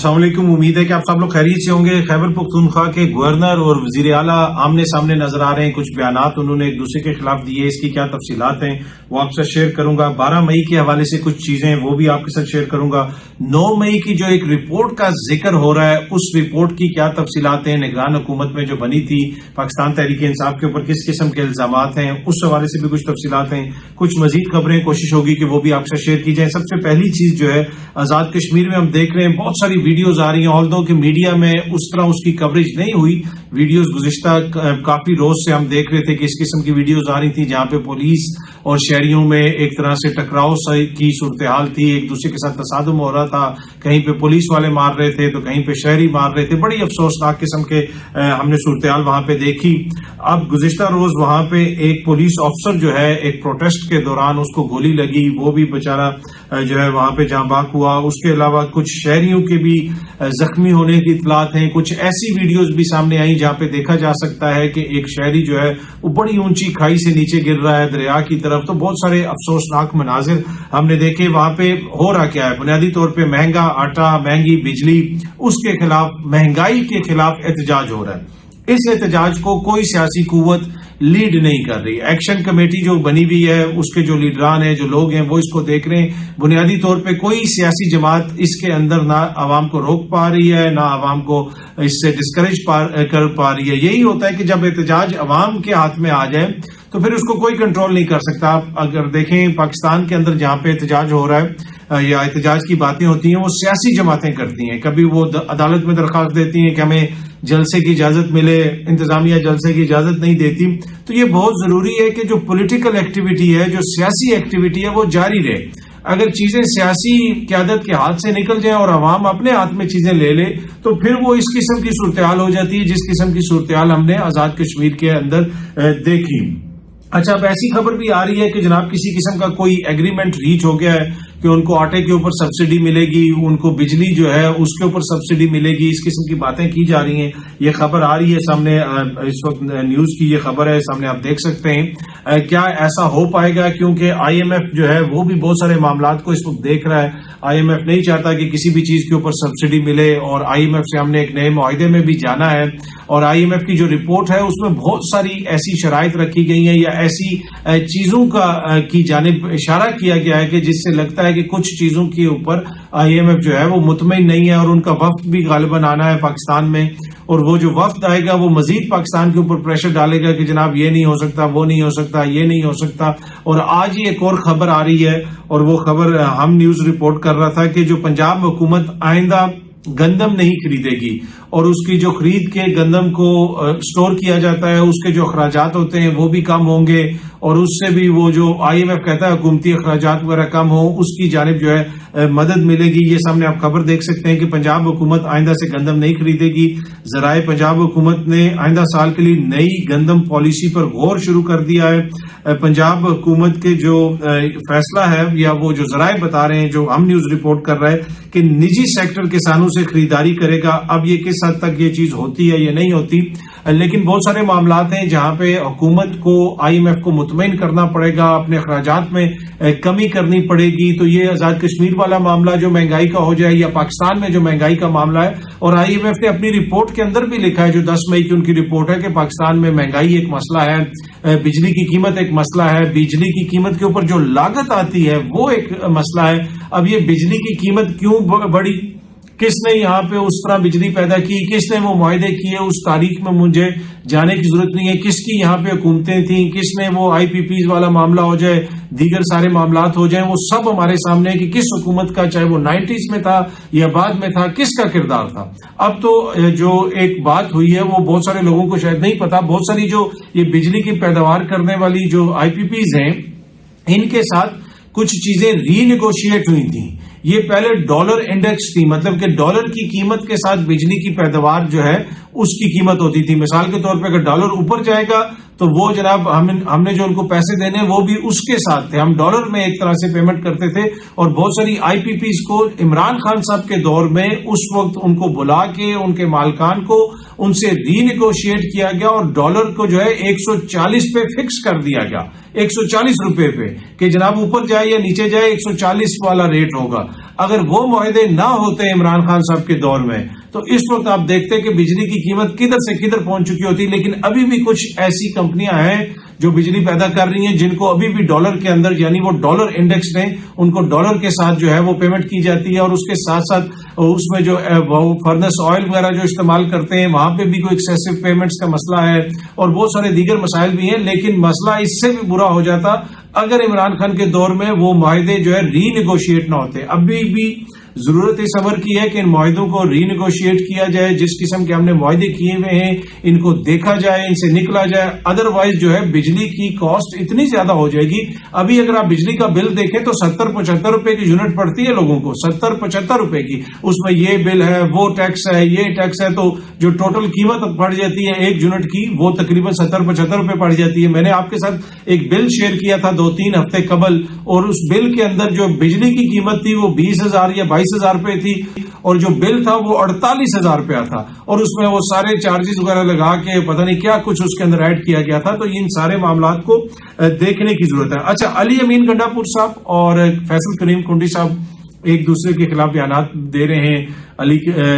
السلام علیکم. امید ہے کہ آپ سب لوگ خیریت سے ہوں گے. خیبر پختونخوا کے گورنر اور وزیر اعلیٰ آمنے سامنے نظر آ رہے ہیں. کچھ بیانات انہوں نے ایک دوسرے کے خلاف دیے. اس کی کیا تفصیلات ہیں وہ آپ کے ساتھ شیئر کروں گا. 12 مئی کے حوالے سے کچھ چیزیں وہ بھی آپ کے ساتھ شیئر کروں گا. 9 مئی کی جو ایک رپورٹ کا ذکر ہو رہا ہے اس رپورٹ کی کیا تفصیلات ہیں. نگران حکومت میں جو بنی تھی پاکستان تحریک انصاف کے اوپر کس قسم کے الزامات ہیں اس حوالے سے بھی کچھ تفصیلات ہیں. کچھ مزید خبریں کوشش ہوگی کہ وہ بھی آپ کے ساتھ شیئر کی جائیں. سب سے پہلی چیز جو ہے آزاد کشمیر میں ہم دیکھ رہے ہیں بہت ساری ویڈیوز آ رہی ہیں. آلدو کہ میڈیا میں اس طرح اس کی کوریج نہیں ہوئی. ویڈیوز گزشتہ کافی روز سے ہم دیکھ رہے تھے کہ اس قسم کی ویڈیوز آ رہی تھی جہاں پہ پولیس اور شہریوں میں ایک طرح سے ٹکراؤ کی صورتحال تھی. ایک دوسرے کے ساتھ تصادم ہو رہا تھا. کہیں پہ پولیس والے مار رہے تھے تو کہیں پہ شہری مار رہے تھے. بڑی افسوسناک قسم کے ہم نے صورتحال وہاں پہ دیکھی. اب گزشتہ روز وہاں پہ ایک پولیس افسر جو ہے ایک پروٹیسٹ کے دوران اس کو گولی لگی. وہ بھی بیچارہ جو ہے وہاں پہ جاں بحق ہوا. اس کے علاوہ کچھ شہریوں کے بھی زخمی ہونے کی اطلاعات ہیں. کچھ ایسی ویڈیوز بھی سامنے آئی جہاں پہ دیکھا جا سکتا ہے کہ ایک شہری جو ہے وہ بڑی اونچی کھائی سے نیچے گر رہا ہے دریا کی طرف. تو بہت سارے افسوسناک مناظر ہم نے دیکھے. وہاں پہ ہو رہا کیا ہے؟ بنیادی طور پہ مہنگا آٹا، مہنگی بجلی، اس کے خلاف، مہنگائی کے خلاف احتجاج ہو رہا ہے. اس احتجاج کو کوئی سیاسی قوت لیڈ نہیں کر رہی. ایکشن کمیٹی جو بنی ہوئی ہے اس کے جو لیڈران ہیں، جو لوگ ہیں، وہ اس کو دیکھ رہے ہیں. بنیادی طور پہ کوئی سیاسی جماعت اس کے اندر نہ عوام کو روک پا رہی ہے نہ عوام کو اس سے ڈسکریج کر پا رہی ہے. یہی ہوتا ہے کہ جب احتجاج عوام کے ہاتھ میں آ جائے تو پھر اس کو کوئی کنٹرول نہیں کر سکتا. آپ اگر دیکھیں پاکستان کے اندر جہاں پہ احتجاج ہو رہا ہے یا احتجاج کی باتیں ہوتی ہیں وہ سیاسی جماعتیں کرتی ہیں. کبھی وہ عدالت میں درخواست دیتی ہیں کہ ہمیں جلسے کی اجازت ملے، انتظامیہ جلسے کی اجازت نہیں دیتی. تو یہ بہت ضروری ہے کہ جو پولیٹیکل ایکٹیویٹی ہے، جو سیاسی ایکٹیویٹی ہے وہ جاری رہے. اگر چیزیں سیاسی قیادت کے ہاتھ سے نکل جائیں اور عوام اپنے ہاتھ میں چیزیں لے لے تو پھر وہ اس قسم کی صورتحال ہو جاتی ہے جس قسم کی صورتحال ہم نے آزاد کشمیر کے اندر دیکھی. اچھا، اب ایسی خبر بھی آ رہی ہے کہ جناب کسی قسم کا کوئی ایگریمنٹ ریچ ہو گیا ہے کہ ان کو آٹے کے اوپر سبسڈی ملے گی، ان کو بجلی جو ہے اس کے اوپر سبسڈی ملے گی. اس قسم کی باتیں کی جا رہی ہیں. یہ خبر آ رہی ہے سامنے، اس وقت نیوز کی یہ خبر ہے سامنے، آپ دیکھ سکتے ہیں. کیا ایسا ہو پائے گا؟ کیونکہ آئی ایم ایف جو ہے وہ بھی بہت سارے معاملات کو اس وقت دیکھ رہا ہے. آئی ایم ایف نہیں چاہتا کہ کسی بھی چیز کے اوپر سبسڈی ملے اور آئی ایم ایف سے ہم نے ایک نئے معاہدے میں بھی جانا ہے. اور آئی ایم ایف کی جو رپورٹ ہے اس میں بہت ساری ایسی شرائط رکھی گئی ہیں یا ایسی چیزوں کی جانب اشارہ کیا گیا ہے کہ جس سے لگتا ہے کہ کچھ چیزوں کے اوپر آئی ایم ایف جو ہے وہ مطمئن نہیں ہے. اور ان کا وفد بھی غالباً آنا ہے پاکستان میں اور وہ جو وفد آئے گا وہ مزید پاکستان کے اوپر پریشر ڈالے گا کہ جناب یہ نہیں ہو سکتا، وہ نہیں ہو سکتا، یہ نہیں ہو سکتا. اور آج ہی ایک اور خبر آ رہی ہے اور وہ خبر ہم نیوز رپورٹ کر رہا تھا کہ جو پنجاب حکومت آئندہ گندم نہیں خریدے گی اور اس کی جو خرید کے گندم کو سٹور کیا جاتا ہے اس کے جو اخراجات ہوتے ہیں وہ بھی کم ہوں گے اور اس سے بھی وہ جو آئی ایم ایف کہتا ہے حکومتی اخراجات وغیرہ کم ہوں اس کی جانب جو ہے مدد ملے گی. یہ سامنے آپ خبر دیکھ سکتے ہیں کہ پنجاب حکومت آئندہ سے گندم نہیں خریدے گی. ذرائع پنجاب حکومت نے آئندہ سال کے لیے نئی گندم پالیسی پر غور شروع کر دیا ہے. پنجاب حکومت کے جو فیصلہ ہے یا وہ جو ذرائع بتا رہے ہیں، جو ہم نیوز رپورٹ کر رہے ہیں کہ نجی سیکٹر کسانوں سے خریداری کرے گا. اب یہ کس حد تک یہ چیز ہوتی ہے یا نہیں ہوتی، لیکن بہت سارے معاملات ہیں جہاں پہ حکومت کو آئی ایم ایف کو مطمئن کرنا پڑے گا، اپنے اخراجات میں کمی کرنی پڑے گی. تو یہ آزاد کشمیر والا معاملہ جو مہنگائی کا ہو جائے یا پاکستان میں جو مہنگائی کا معاملہ ہے، اور آئی ایم ایف نے اپنی رپورٹ کے اندر بھی لکھا ہے جو 10 مئی کی ان کی رپورٹ ہے کہ پاکستان میں مہنگائی ایک مسئلہ ہے، بجلی کی قیمت ایک مسئلہ ہے، بجلی کی قیمت کے اوپر جو لاگت آتی ہے وہ ایک مسئلہ ہے. اب یہ بجلی کی قیمت کیوں بڑی، کس نے یہاں پہ اس طرح بجلی پیدا کی، کس نے وہ معاہدے کیے، اس تاریخ میں مجھے جانے کی ضرورت نہیں ہے. کس کی یہاں پہ حکومتیں تھیں، کس نے وہ آئی پی پیز والا معاملہ ہو جائے، دیگر سارے معاملات ہو جائیں، وہ سب ہمارے سامنے ہے کہ کس حکومت کا، چاہے وہ 90s میں تھا یا بعد میں تھا، کس کا کردار تھا. اب تو جو ایک بات ہوئی ہے وہ بہت سارے لوگوں کو شاید نہیں پتا. بہت ساری جو یہ بجلی کی پیداوار کرنے والی جو آئی پی پیز ہیں ان کے ساتھ کچھ چیزیں ری نیگوشیٹ ہوئی تھیں. یہ پہلے ڈالر انڈیکس تھی، مطلب کہ ڈالر کی قیمت کے ساتھ بجلی کی پیداوار جو ہے اس کی قیمت ہوتی تھی. مثال کے طور پہ اگر ڈالر اوپر جائے گا تو وہ جناب ہم نے جو ان کو پیسے دینے وہ بھی اس کے ساتھ تھے. ہم ڈالر میں ایک طرح سے پیمنٹ کرتے تھے اور بہت ساری آئی پی پیز کو عمران خان صاحب کے دور میں اس وقت ان کو بلا کے ان کے مالکان کو ان سے ری نیگوشیٹ کیا گیا اور ڈالر کو جو ہے 140 پہ فکس کر دیا گیا، 140 روپے پہ، کہ جناب اوپر جائے یا نیچے جائے 140 والا ریٹ ہوگا. اگر وہ معاہدے نہ ہوتے عمران خان صاحب کے دور میں تو اس وقت آپ دیکھتے کہ بجلی کی قیمت کدھر سے کدھر پہنچ چکی ہوتی. لیکن ابھی بھی کچھ ایسی کمپنیاں ہیں جو بجلی پیدا کر رہی ہیں جن کو ابھی بھی ڈالر کے اندر, یعنی وہ ڈالر انڈیکس ہیں, ان کو ڈالر کے ساتھ جو ہے وہ پیمنٹ کی جاتی ہے, اور اس کے ساتھ ساتھ اس میں جو فرنس آئل وغیرہ جو استعمال کرتے ہیں وہاں پہ بھی کوئی ایکسیسو پیمنٹس کا مسئلہ ہے, اور بہت سارے دیگر مسائل بھی ہیں. لیکن مسئلہ اس سے بھی برا ہو جاتا اگر عمران خان کے دور میں وہ معاہدے جو ہے ری نیگوشیٹ نہ ہوتے. ابھی بھی ضرورت اس امر کی ہے کہ ان معاہدوں کو ری نیگوشیٹ کیا جائے, جس قسم کے ہم نے معاہدے کیے ہوئے ہیں ان کو دیکھا جائے, ان سے نکلا جائے. ادروائز جو ہے بجلی کی کاسٹ اتنی زیادہ ہو جائے گی. ابھی اگر آپ بجلی کا بل دیکھیں تو 70-75 روپے کی یونٹ پڑتی ہے لوگوں کو, 70-75 روپے کی. اس میں یہ بل ہے, وہ ٹیکس ہے, یہ ٹیکس ہے, تو جو ٹوٹل قیمت پڑ جاتی ہے ایک یونٹ کی وہ تقریباً 70-75 روپے پڑ جاتی ہے. میں نے آپ کے ساتھ ایک بل شیئر کیا تھا 2-3 ہفتے قبل, اور اس بل کے اندر جو بجلی کی قیمت تھی وہ 20,000 یا 22,000 روپے تھی, اور جو بل تھا وہ 48,000 روپیہ تھا, اور اس میں وہ سارے چارجز وغیرہ لگا کے پتہ نہیں کیا کچھ اس کے اندر ایڈ کیا گیا تھا. تو ان سارے معاملات کو دیکھنے کی ضرورت ہے. اچھا, علی امین گنڈا پور صاحب اور فیصل کریم کنڈی صاحب ایک دوسرے کے خلاف بیانات دے رہے ہیں. علی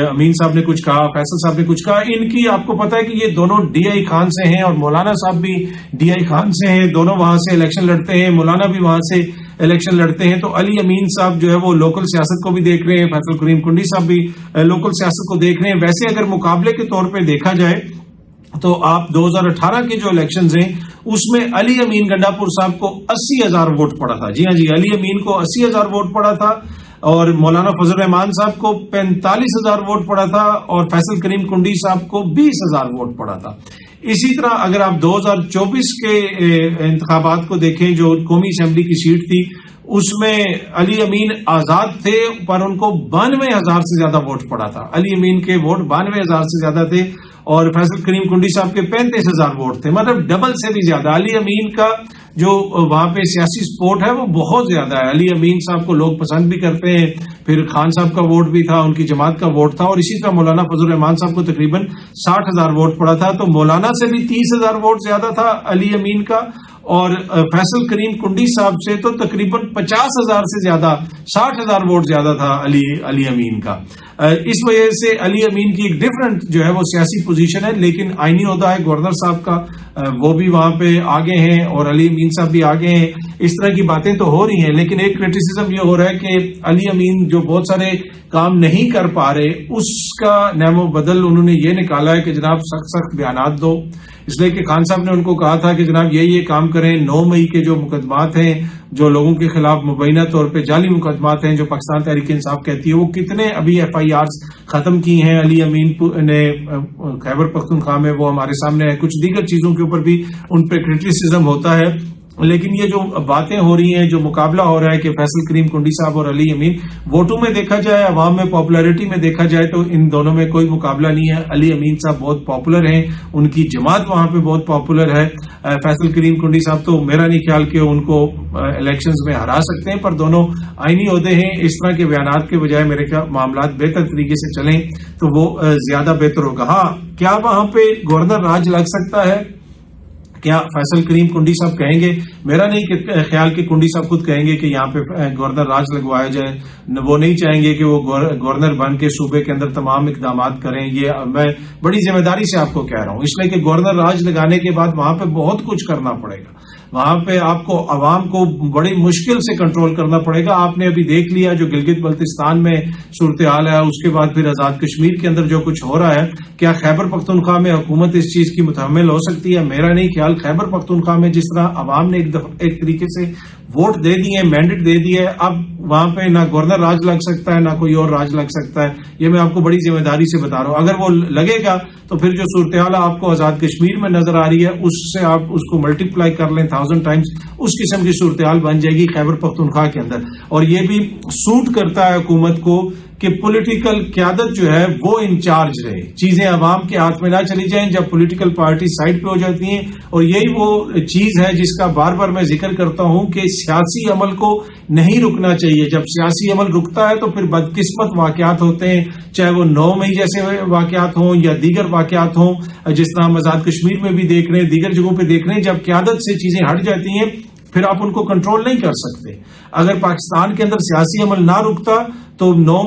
امین صاحب نے کچھ کہا, فیصل صاحب نے کچھ کہا. ان کی آپ کو پتا ہے کہ یہ دونوں ڈی آئی خان سے ہیں, اور مولانا صاحب بھی ڈی آئی خان سے ہیں, دونوں وہاں سے الیکشن لڑتے ہیں, مولانا بھی وہاں سے الیکشن لڑتے ہیں. تو علی امین صاحب جو ہے وہ لوکل سیاست کو بھی دیکھ رہے ہیں, فیصل کریم کنڈی صاحب بھی لوکل سیاست کو دیکھ رہے ہیں. ویسے اگر مقابلے کے طور پہ دیکھا جائے تو آپ 2018 کے جو الیکشنز ہیں اس میں علی امین گنڈا پور صاحب کو 80,000 ووٹ پڑا تھا. جی ہاں جی, علی امین کو 80,000 ووٹ پڑا تھا, اور مولانا فضل الرحمان صاحب کو 45,000 ووٹ پڑا تھا, اور فیصل کریم کنڈی صاحب کو 20,000 ووٹ پڑا تھا. اسی طرح اگر آپ 2024 کے انتخابات کو دیکھیں جو قومی اسمبلی کی سیٹ تھی اس میں علی امین آزاد تھے, پر ان کو 92,000 سے زیادہ ووٹ پڑا تھا. علی امین کے ووٹ 92,000 سے زیادہ تھے, اور فیصل کریم کنڈی صاحب کے 35,000 ووٹ تھے, مطلب ڈبل سے بھی زیادہ. علی امین کا جو وہاں پہ سیاسی سپورٹ ہے وہ بہت زیادہ ہے. علی امین صاحب کو لوگ پسند بھی کرتے ہیں. پھر خان صاحب کا ووٹ بھی تھا, ان کی جماعت کا ووٹ تھا, اور اسی طرح مولانا فضل الرحمان صاحب کو تقریباً 60,000 ووٹ پڑا تھا. تو مولانا سے بھی 30,000 ووٹ زیادہ تھا علی امین کا, اور فیصل کریم کنڈی صاحب سے تو تقریباً 50,000 سے زیادہ, 60,000 ووٹ زیادہ تھا علی امین کا. اس وجہ سے علی امین کی ایک ڈفرنٹ جو ہے وہ سیاسی پوزیشن ہے. لیکن آئینی عہدہ ہے گورنر صاحب کا, وہ بھی وہاں پہ آگے ہیں, اور علی امین صاحب بھی آگے ہیں. اس طرح کی باتیں تو ہو رہی ہیں, لیکن ایک کرٹیسزم یہ ہو رہا ہے کہ علی امین جو بہت سارے کام نہیں کر پا رہے اس کا نعم و بدل انہوں نے یہ نکالا ہے کہ جناب سخت سخت بیانات دو. اس لیے کہ خان صاحب نے ان کو کہا تھا کہ جناب یہ کام کریں. 9 مئی کے جو مقدمات ہیں جو لوگوں کے خلاف مبینہ طور پہ جعلی مقدمات ہیں جو پاکستان تحریک انصاف کہتی ہے, وہ کتنے ابھی FIRs ختم کی ہیں علی امین نے خیبر پختونخوا میں, وہ ہمارے سامنے ہے. کچھ دیگر چیزوں کے اوپر بھی ان پہ کرٹیسزم ہوتا ہے. لیکن یہ جو باتیں ہو رہی ہیں, جو مقابلہ ہو رہا ہے کہ فیصل کریم کنڈی صاحب اور علی امین, ووٹوں میں دیکھا جائے, عوام میں پاپولیرٹی میں دیکھا جائے تو ان دونوں میں کوئی مقابلہ نہیں ہے. علی امین صاحب بہت پاپولر ہیں, ان کی جماعت وہاں پہ بہت پاپولر ہے. فیصل کریم کنڈی صاحب تو میرا نہیں خیال کہ ان کو الیکشنز میں ہرا سکتے ہیں, پر دونوں آئینی عہدے ہیں. اس طرح کے بیانات کے بجائے میرے خیال معاملات بہتر طریقے سے چلیں تو وہ زیادہ بہتر ہوگا. ہاں, کیا وہاں پہ گورنر راج لگ سکتا ہے؟ کیا فیصل کریم کنڈی صاحب کہیں گے؟ میرا نہیں خیال کہ کنڈی صاحب خود کہیں گے کہ یہاں پہ گورنر راج لگوایا جائے. وہ نہیں چاہیں گے کہ وہ گورنر بن کے صوبے کے اندر تمام اقدامات کریں. یہ میں بڑی ذمہ داری سے آپ کو کہہ رہا ہوں, اس لیے کہ گورنر راج لگانے کے بعد وہاں پہ بہت کچھ کرنا پڑے گا. وہاں پہ آپ کو عوام کو بڑی مشکل سے کنٹرول کرنا پڑے گا. آپ نے ابھی دیکھ لیا جو گلگت بلتستان میں صورتحال ہے, اس کے بعد پھر آزاد کشمیر کے اندر جو کچھ ہو رہا ہے, کیا خیبر پختونخوا میں حکومت اس چیز کی متحمل ہو سکتی ہے؟ میرا نہیں خیال. خیبر پختونخوا میں جس طرح عوام نے ایک طریقے سے ووٹ دے دیے, مینڈیٹ دے دیے, اب وہاں پہ نہ گورنر راج لگ سکتا ہے نہ کوئی اور راج لگ سکتا ہے. یہ میں آپ کو بڑی ذمہ داری سے بتا رہا ہوں. اگر وہ لگے گا تو پھر جو صورتحال آپ کو آزاد کشمیر میں نظر آ رہی ہے اس سے آپ اس کو ملٹیپلائی کر لیں 1000 ٹائمز, اس قسم کی صورتحال بن جائے گی خیبر پختونخوا کے اندر. اور یہ بھی سوٹ کرتا ہے حکومت کو کہ پولیٹیکل قیادت جو ہے وہ انچارج رہے, چیزیں عوام کے ہاتھ میں نہ چلی جائیں جب پولیٹیکل پارٹی سائڈ پہ ہو جاتی ہیں. اور یہی وہ چیز ہے جس کا بار بار میں ذکر کرتا ہوں کہ سیاسی عمل کو نہیں رکنا چاہیے. جب سیاسی عمل رکتا ہے تو پھر بدقسمت واقعات ہوتے ہیں, چاہے وہ 9 مئی جیسے واقعات ہوں یا دیگر واقعات ہوں, جس طرح ہم آزاد کشمیر میں بھی دیکھ رہے ہیں, دیگر جگہوں پہ دیکھ رہے ہیں. جب قیادت سے چیزیں ہٹ جاتی ہیں پھر آپ ان کو کنٹرول نہیں کر سکتے. اگر پاکستان کے اندر سیاسی عمل نہ رکتا تو 9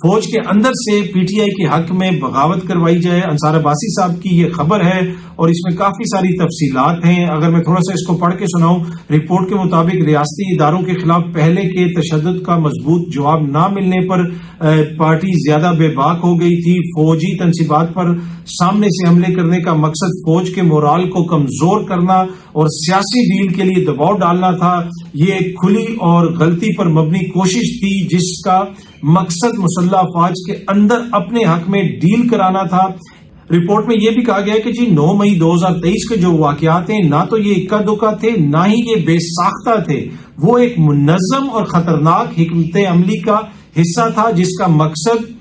فوج کے اندر سے پی ٹی آئی کے حق میں بغاوت کروائی جائے. انصار عباسی صاحب کی یہ خبر ہے اور اس میں کافی ساری تفصیلات ہیں. اگر میں تھوڑا سا اس کو پڑھ کے سناؤں. رپورٹ کے مطابق ریاستی اداروں کے خلاف پہلے کے تشدد کا مضبوط جواب نہ ملنے پر پارٹی زیادہ بے باک ہو گئی تھی. فوجی تنصیبات پر سامنے سے حملے کرنے کا مقصد فوج کے مورال کو کمزور کرنا اور سیاسی ڈیل کے لیے دباؤ ڈالنا تھا. یہ ایک کھلی اور غلطی پر مبنی کوشش تھی جس کا مقصد مسلح افواج کے اندر اپنے حق میں ڈیل کرانا تھا. رپورٹ میں یہ بھی کہا گیا کہ 9 مئی 2023 کے جو واقعات ہیں نہ تو یہ اکا دکا تھے نہ ہی یہ بے ساختہ تھے. وہ ایک منظم اور خطرناک حکمت عملی کا حصہ تھا جس کا مقصد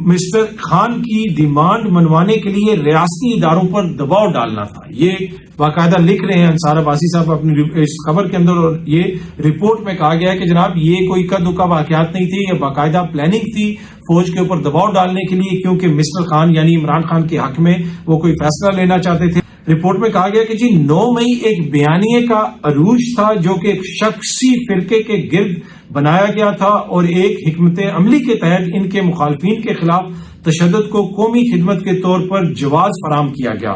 مسٹر خان کی ڈیمانڈ منوانے کے لیے ریاستی اداروں پر دباؤ ڈالنا تھا. یہ باقاعدہ لکھ رہے ہیں انصار عباسی صاحب اپنی اس خبر کے اندر, اور یہ رپورٹ میں کہا گیا ہے کہ جناب یہ کوئی اکا دکا واقعات نہیں تھی, یہ باقاعدہ پلاننگ تھی فوج کے اوپر دباؤ ڈالنے کے لیے, کیونکہ مسٹر خان یعنی عمران خان کے حق میں وہ کوئی فیصلہ لینا چاہتے تھے. رپورٹ میں کہا گیا کہ 9 مئی ایک بیانیے کا عروج تھا جو کہ ایک شخصی فرقے کے گرد بنایا گیا تھا اور ایک حکمت عملی کے تحت ان کے مخالفین کے خلاف تشدد کو قومی خدمت کے طور پر جواز فراہم کیا گیا.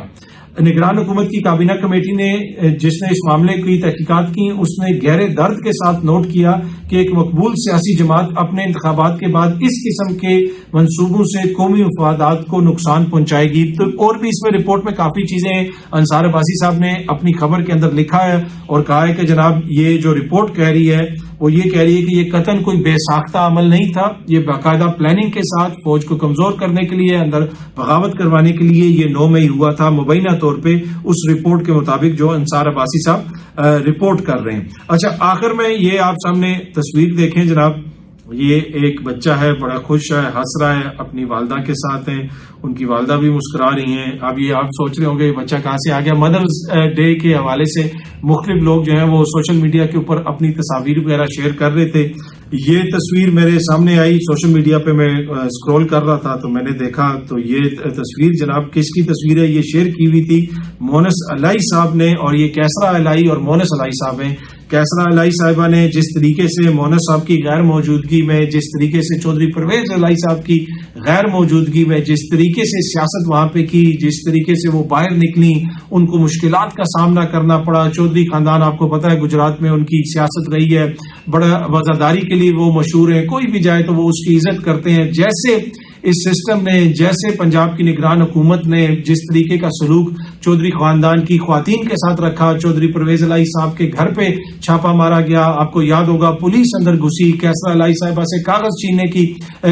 نگران حکومت کی کابینہ کمیٹی نے جس نے اس معاملے کی تحقیقات کی, اس نے گہرے درد کے ساتھ نوٹ کیا کہ ایک مقبول سیاسی جماعت اپنے انتخابات کے بعد اس قسم کے منصوبوں سے قومی مفادات کو نقصان پہنچائے گی. تو اور بھی اس میں رپورٹ میں کافی چیزیں انصار عباسی صاحب نے اپنی خبر کے اندر لکھا ہے اور کہا ہے کہ جناب یہ جو رپورٹ کہہ رہی ہے وہ یہ کہہ رہی ہے کہ یہ قطعاً کوئی بے ساختہ عمل نہیں تھا. یہ باقاعدہ پلاننگ کے ساتھ فوج کو کمزور کرنے کے لیے, اندر بغاوت کروانے کے لیے یہ 9 مئی ہوا تھا مبینہ طور پہ اس رپورٹ کے مطابق جو انصار عباسی صاحب رپورٹ کر رہے ہیں. اچھا, آخر میں یہ آپ سامنے تصویر دیکھیں جناب. یہ ایک بچہ ہے, بڑا خوش ہے, ہنس رہا ہے, اپنی والدہ کے ساتھ ہے, ان کی والدہ بھی مسکرا رہی ہیں. اب یہ آپ سوچ رہے ہوں گے یہ بچہ کہاں سے آ گیا. مدرز ڈے کے حوالے سے مختلف لوگ جو ہیں وہ سوشل میڈیا کے اوپر اپنی تصاویر وغیرہ شیئر کر رہے تھے. یہ تصویر میرے سامنے آئی سوشل میڈیا پہ, میں اسکرول کر رہا تھا تو میں نے دیکھا تو یہ تصویر جناب کس کی تصویر ہے. یہ شیئر کی ہوئی تھی مونس الہی صاحب نے, اور یہ کیسرا الہی اور مونس الہی صاحب ہیں. کیسرا الہی صاحبہ نے جس طریقے سے مونس صاحب کی غیر موجودگی میں, جس طریقے سے چودھری پرویز الہی صاحب کی غیر موجودگی میں جس طریقے سے سیاست وہاں پہ کی, جس طریقے سے وہ باہر نکلی, ان کو مشکلات کا سامنا کرنا پڑا. چودھری خاندان آپ کو پتا ہے گجرات میں ان کی سیاست رہی ہے, بڑا وفاداری کے لیے وہ مشہور ہے. کوئی بھی جائے تو وہ اس کی عزت کرتے ہیں. جیسے اس سسٹم نے, جیسے پنجاب کی نگران حکومت نے جس طریقے کا سلوک چودھری خاندان کی خواتین کے ساتھ رکھا, چودھری پرویز الہی صاحب کے گھر پہ چھاپا مارا گیا, آپ کو یاد ہوگا پولیس اندر گھسی, کیسرا الہی صاحبہ سے کاغذ چھیننے کی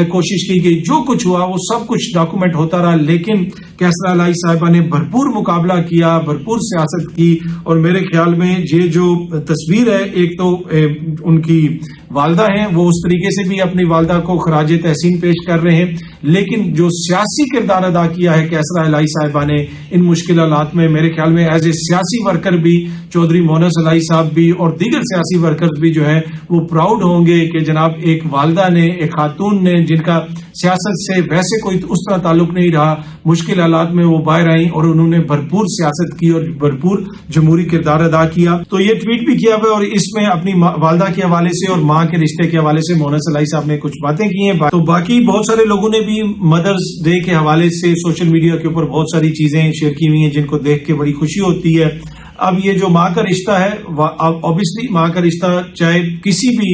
کوشش کی گئی, جو کچھ ہوا وہ سب کچھ ڈاکومنٹ ہوتا رہا. لیکن کیسرا الہی صاحبہ نے بھرپور مقابلہ کیا, بھرپور سیاست کی. اور میرے خیال میں یہ جو تصویر ہے, ایک تو ان کی والدہ ہیں وہ اس طریقے سے بھی اپنی والدہ کو خراج تحسین پیش کر رہے ہیں, لیکن جو سیاسی کردار ادا کیا ہے کیسرا الہی صاحبہ نے ان مشکل حالات میں, میرے خیال میں ایز اے سیاسی ورکر بھی چودھری مونس الہی صاحب بھی اور دیگر سیاسی ورکر بھی جو ہیں وہ پراؤڈ ہوں گے کہ جناب ایک والدہ نے, ایک خاتون نے جن کا سیاست سے ویسے کوئی اس طرح تعلق نہیں رہا, مشکل حالات میں وہ باہر آئیں اور انہوں نے بھرپور سیاست کی اور بھرپور جمہوری کردار ادا کیا. تو یہ ٹویٹ بھی کیا ہوا اور اس میں اپنی والدہ کے حوالے سے اور ماں کے رشتے کے حوالے سے مونس الہی صاحب نے کچھ باتیں کی ہیں. تو باقی بہت سارے لوگوں نے بھی مدرز ڈے کے حوالے سے سوشل میڈیا کے اوپر بہت ساری چیزیں شیئر کی ہوئی ہیں جن کو دیکھ کے بڑی خوشی ہوتی ہے. اب یہ جو ماں کا رشتہ ہے, obviously ماں کا رشتہ چاہے کسی بھی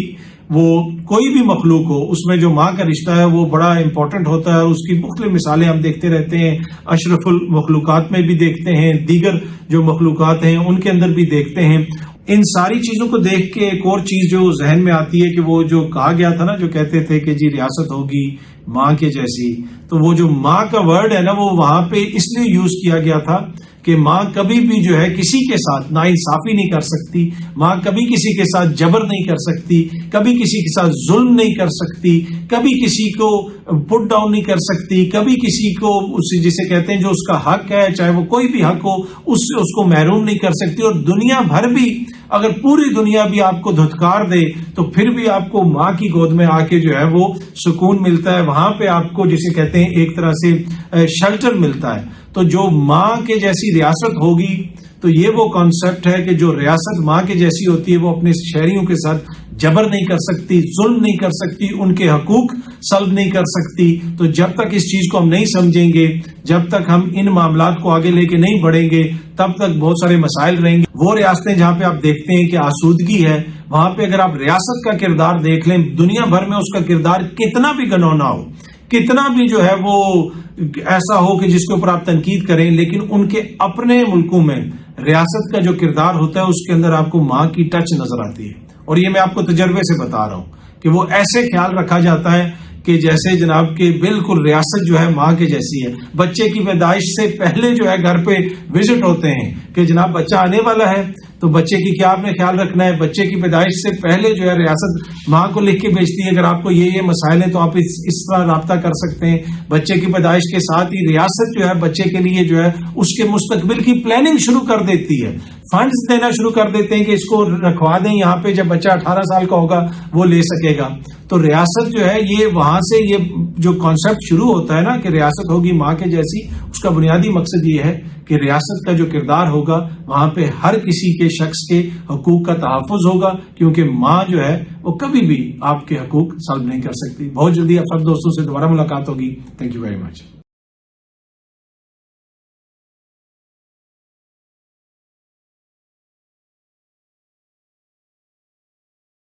وہ کوئی بھی مخلوق ہو, اس میں جو ماں کا رشتہ ہے وہ بڑا امپورٹنٹ ہوتا ہے. اس کی مختلف مثالیں ہم دیکھتے رہتے ہیں, اشرف المخلوقات میں بھی دیکھتے ہیں, دیگر جو مخلوقات ہیں ان کے اندر بھی دیکھتے ہیں. ان ساری چیزوں کو دیکھ کے ایک اور چیز جو ذہن میں آتی ہے کہ وہ جو کہا گیا تھا نا, جو کہتے تھے کہ جی ریاست ہوگی ماں کے جیسی, تو وہ جو ماں کا ورڈ ہے نا وہ وہاں پہ اس لیے یوز کیا گیا تھا کہ ماں کبھی بھی جو ہے کسی کے ساتھ ناانصافی نہیں کر سکتی, ماں کبھی کسی کے ساتھ جبر نہیں کر سکتی, کبھی کسی کے ساتھ ظلم نہیں کر سکتی, کبھی کسی کو پٹ ڈاؤن نہیں کر سکتی, کبھی کسی کو جسے کہتے ہیں جو اس کا حق ہے چاہے وہ کوئی بھی حق ہو اس سے اس کو محروم نہیں کر سکتی. اور دنیا بھر بھی اگر پوری دنیا بھی آپ کو دھتکار دے تو پھر بھی آپ کو ماں کی گود میں آ کے جو ہے وہ سکون ملتا ہے, وہاں پہ آپ کو جسے کہتے ہیں ایک طرح سے شیلٹر ملتا ہے. تو جو ماں کے جیسی ریاست ہوگی تو یہ وہ کانسیپٹ ہے کہ جو ریاست ماں کے جیسی ہوتی ہے وہ اپنے شہریوں کے ساتھ جبر نہیں کر سکتی, ظلم نہیں کر سکتی, ان کے حقوق سلب نہیں کر سکتی. تو جب تک اس چیز کو ہم نہیں سمجھیں گے، جب تک ہم ان معاملات کو آگے لے کے نہیں بڑھیں گے، تب تک بہت سارے مسائل رہیں گے. وہ ریاستیں جہاں پہ آپ دیکھتے ہیں کہ آسودگی ہے، وہاں پہ اگر آپ ریاست کا کردار دیکھ لیں، دنیا بھر میں اس کا کردار کتنا بھی گنونا ہو، کتنا بھی جو ہے وہ ایسا ہو کہ جس کے اوپر آپ تنقید کریں، لیکن ان کے اپنے ملکوں میں ریاست کا جو کردار ہوتا ہے اس کے اندر آپ کو ماں کی ٹچ نظر آتی ہے. اور یہ میں آپ کو تجربے سے بتا رہا ہوں کہ وہ ایسے خیال رکھا جاتا ہے کہ جیسے جناب کہ بالکل ریاست جو ہے ماں کے جیسی ہے. بچے کی پیدائش سے پہلے جو ہے گھر پہ وزٹ ہوتے ہیں کہ جناب بچہ آنے والا ہے، تو بچے کی کیا آپ نے خیال رکھنا ہے. بچے کی پیدائش سے پہلے جو ہے ریاست ماں کو لکھ کے بھیجتی ہے، اگر آپ کو یہ مسائل ہیں تو آپ اس طرح رابطہ کر سکتے ہیں. بچے کی پیدائش کے ساتھ ہی ریاست جو ہے بچے کے لیے جو ہے اس کے مستقبل کی پلاننگ شروع کر دیتی ہے، فنڈز دینا شروع کر دیتے ہیں کہ اس کو رکھوا دیں یہاں پہ، جب بچہ 18 سال کا ہوگا وہ لے سکے گا. تو ریاست جو ہے یہ وہاں سے یہ جو کانسیپٹ شروع ہوتا ہے نا کہ ریاست ہوگی ماں کے جیسی، اس کا بنیادی مقصد یہ ہے کہ ریاست کا جو کردار ہوگا وہاں پہ ہر کسی کے شخص کے حقوق کا تحفظ ہوگا، کیونکہ ماں جو ہے وہ کبھی بھی آپ کے حقوق سلب نہیں کر سکتی. بہت جلدی آپ سب دوستوں سے دوبارہ ملاقات ہوگی. Thank you very much.